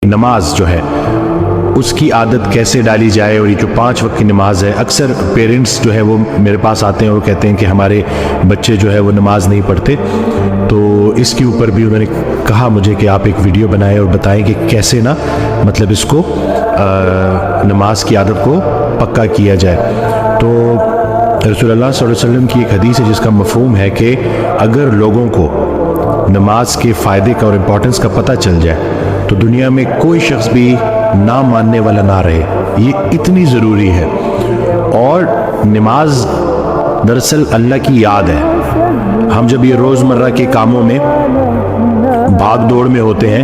نماز جو ہے اس کی عادت کیسے ڈالی جائے. اور یہ جو 5 وقت کی نماز ہے، اکثر پیرنٹس جو ہے وہ میرے پاس آتے ہیں اور کہتے ہیں کہ ہمارے بچے جو ہے وہ نماز نہیں پڑھتے. تو اس کے اوپر بھی انہوں نے کہا مجھے کہ آپ ایک ویڈیو بنائیں اور بتائیں کہ کیسے نا مطلب اس کو نماز کی عادت کو پکا کیا جائے. تو رسول اللہ صلی اللہ علیہ وسلم کی ایک حدیث ہے جس کا مفہوم ہے کہ اگر لوگوں کو نماز کے فائدے کا اور امپورٹنس کا پتہ چل جائے تو دنیا میں کوئی شخص بھی نہ ماننے والا نہ رہے. یہ اتنی ضروری ہے. اور نماز دراصل اللہ کی یاد ہے. ہم جب یہ روزمرہ کے کاموں میں بھاگ دوڑ میں ہوتے ہیں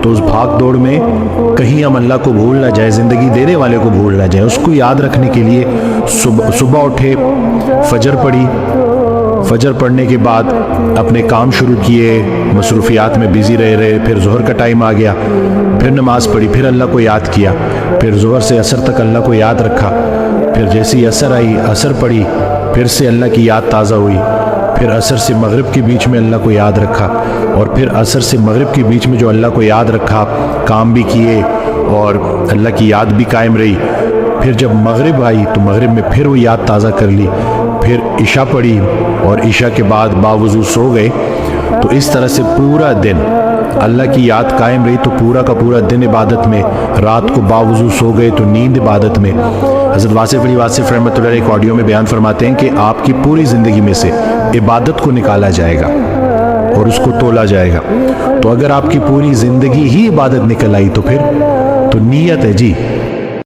تو اس بھاگ دوڑ میں کہیں ہم اللہ کو بھول نہ جائیں، زندگی دینے والے کو بھول نہ جائیں. اس کو یاد رکھنے کے لیے صبح اٹھے، فجر پڑھی، فجر پڑھنے کے بعد اپنے کام شروع کیے، مصروفیات میں بیزی رہے، پھر ظہر کا ٹائم آ گیا، پھر نماز پڑھی، پھر اللہ کو یاد کیا، پھر ظہر سے عصر تک اللہ کو یاد رکھا، پھر جیسی عصر آئی عصر پڑھی، پھر سے اللہ کی یاد تازہ ہوئی، پھر عصر سے مغرب کے بیچ میں اللہ کو یاد رکھا، اور پھر عصر سے مغرب کے بیچ میں جو اللہ کو یاد رکھا کام بھی کیے اور اللہ کی یاد بھی قائم رہی. پھر جب مغرب آئی تو مغرب میں پھر وہ یاد تازہ کر لی، پھر عشاء پڑھی اور عشاء کے بعد باوضو سو گئے. تو اس طرح سے پورا دن اللہ کی یاد قائم رہی تو پورا کا پورا دن عبادت میں، رات کو باوضو سو گئے تو نیند عبادت میں. حضرت واصف علی واصف رحمۃ اللہ علیہ ایک آڈیو میں بیان فرماتے ہیں کہ آپ کی پوری زندگی میں سے عبادت کو نکالا جائے گا اور اس کو تولا جائے گا. تو اگر آپ کی پوری زندگی ہی عبادت نکل آئی تو پھر تو نیت ہے جی